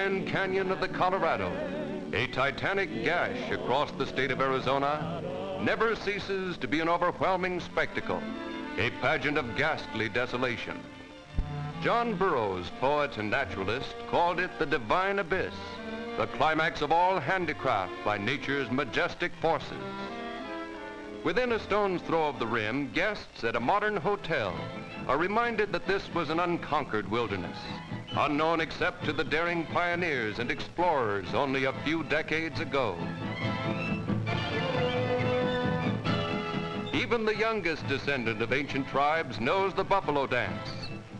Grand Canyon of the Colorado, a titanic gash across the state of Arizona, never ceases to be an overwhelming spectacle, a pageant of ghastly desolation. John Burroughs, poet and naturalist, called it the divine abyss, the climax of all handicraft by nature's majestic forces. Within a stone's throw of the rim, guests at a modern hotel are reminded that this was an unconquered wilderness, unknown except to the daring pioneers and explorers only a few decades ago. Even the youngest descendant of ancient tribes knows the buffalo dance,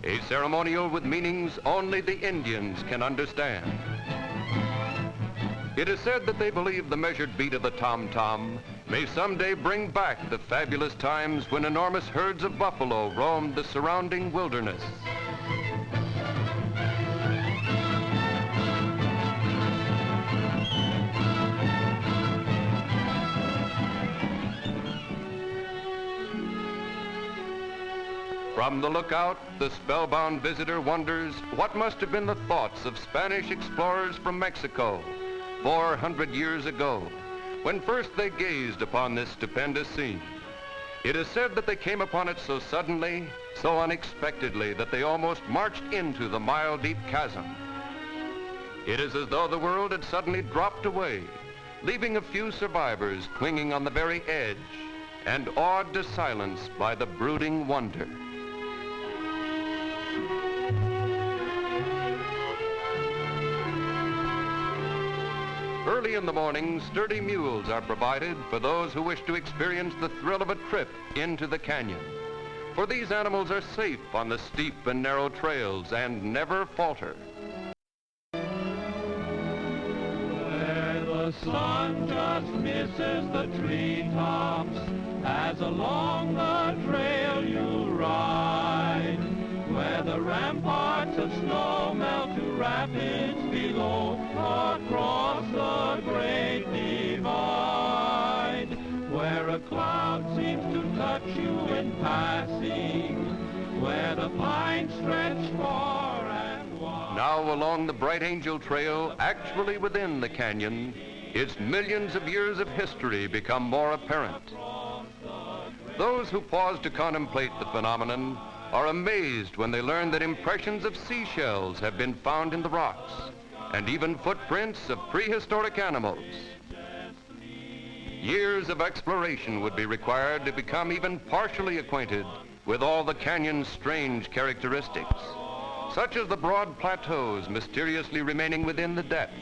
a ceremonial with meanings only the Indians can understand. It is said that they believe the measured beat of the tom-tom may someday bring back the fabulous times when enormous herds of buffalo roamed the surrounding wilderness. From the lookout, the spellbound visitor wonders what must have been the thoughts of Spanish explorers from Mexico 400 years ago, when first they gazed upon this stupendous scene. It is said that they came upon it so suddenly, so unexpectedly, that they almost marched into the mile-deep chasm. It is as though the world had suddenly dropped away, leaving a few survivors clinging on the very edge and awed to silence by the brooding wonder. Early in the morning, sturdy mules are provided for those who wish to experience the thrill of a trip into the canyon. For these animals are safe on the steep and narrow trails and never falter. Where the sun just misses the treetops, as along the trail you ride, where the ramparts of snow melt to rapids below, across the great divide, where a cloud seems to touch you in passing, where the pines stretch far and wide. Now along the Bright Angel Trail, actually within the canyon, its millions of years of history become more apparent. Those who pause to contemplate the phenomenon are amazed when they learn that impressions of seashells have been found in the rocks, and even footprints of prehistoric animals. Years of exploration would be required to become even partially acquainted with all the canyon's strange characteristics, such as the broad plateaus mysteriously remaining within the depths,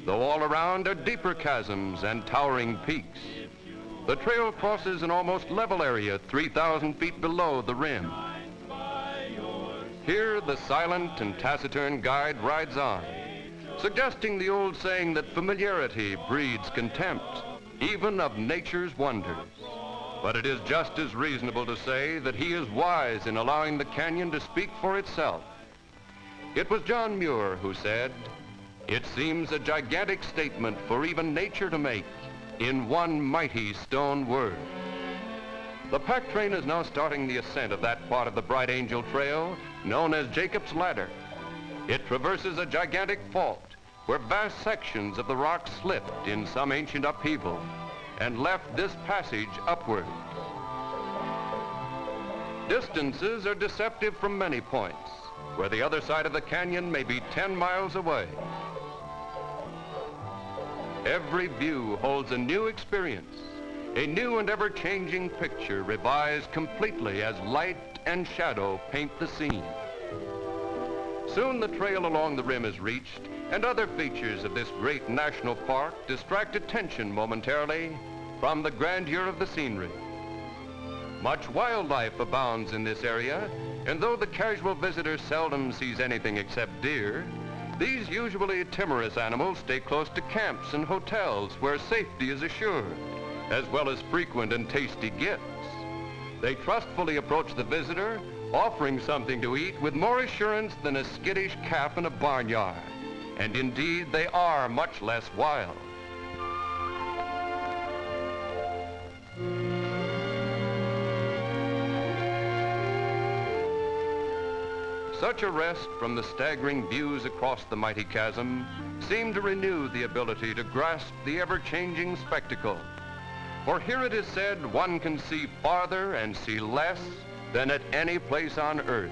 though all around are deeper chasms and towering peaks. The trail crosses an almost level area 3,000 feet below the rim. Here, the silent and taciturn guide rides on, suggesting the old saying that familiarity breeds contempt, even of nature's wonders. But it is just as reasonable to say that he is wise in allowing the canyon to speak for itself. It was John Muir who said, "It seems a gigantic statement for even nature to make in one mighty stone word." The pack train is now starting the ascent of that part of the Bright Angel Trail known as Jacob's Ladder. It traverses a gigantic fault where vast sections of the rock slipped in some ancient upheaval and left this passage upward. Distances are deceptive from many points, where the other side of the canyon may be 10 miles away. Every view holds a new experience, a new and ever-changing picture revised completely as light and shadow paint the scene. Soon the trail along the rim is reached, and other features of this great national park distract attention momentarily from the grandeur of the scenery. Much wildlife abounds in this area, and though the casual visitor seldom sees anything except deer, these usually timorous animals stay close to camps and hotels where safety is assured, as well as frequent and tasty gifts. They trustfully approach the visitor, offering something to eat with more assurance than a skittish calf in a barnyard. And indeed, they are much less wild. Such a rest from the staggering views across the mighty chasm seemed to renew the ability to grasp the ever-changing spectacle. For here it is said one can see farther and see less than at any place on earth,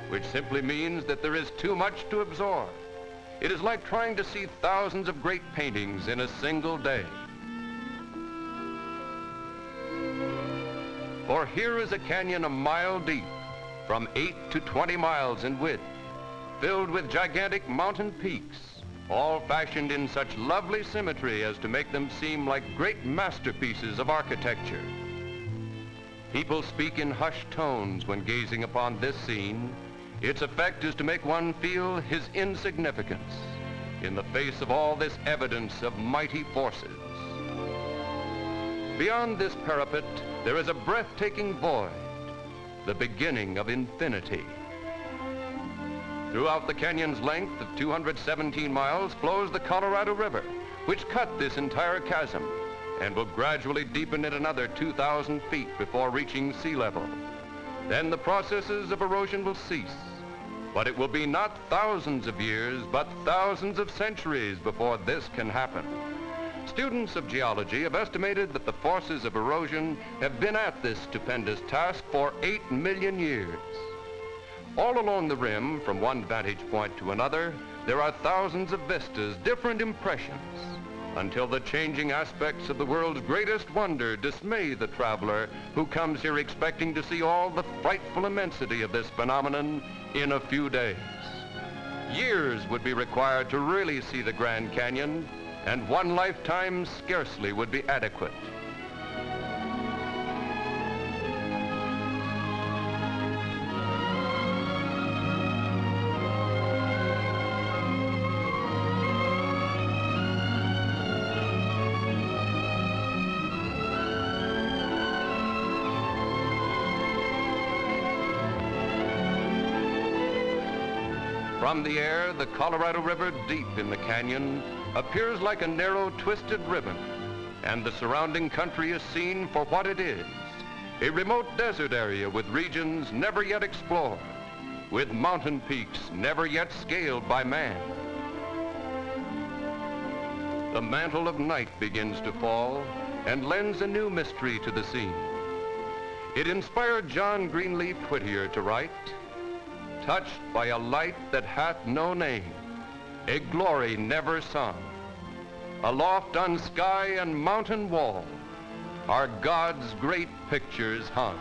which simply means that there is too much to absorb. It is like trying to see thousands of great paintings in a single day. For here is a canyon a mile deep, from 8 to 20 miles in width, filled with gigantic mountain peaks, all fashioned in such lovely symmetry as to make them seem like great masterpieces of architecture. People speak in hushed tones when gazing upon this scene. Its effect is to make one feel his insignificance in the face of all this evidence of mighty forces. Beyond this parapet, there is a breathtaking void, the beginning of infinity. Throughout the canyon's length of 217 miles flows the Colorado River, which cut this entire chasm and will gradually deepen it another 2,000 feet before reaching sea level. Then the processes of erosion will cease, but it will be not thousands of years, but thousands of centuries before this can happen. Students of geology have estimated that the forces of erosion have been at this stupendous task for 8 million years. All along the rim, from one vantage point to another, there are thousands of vistas, different impressions, until the changing aspects of the world's greatest wonder dismay the traveler who comes here expecting to see all the frightful immensity of this phenomenon in a few days. Years would be required to really see the Grand Canyon, and one lifetime scarcely would be adequate. From the air, the Colorado River, deep in the canyon, appears like a narrow, twisted ribbon, and the surrounding country is seen for what it is, a remote desert area with regions never yet explored, with mountain peaks never yet scaled by man. The mantle of night begins to fall and lends a new mystery to the scene. It inspired John Greenleaf Whittier to write, "Touched by a light that hath no name, a glory never sung. Aloft on sky and mountain wall are God's great pictures hung."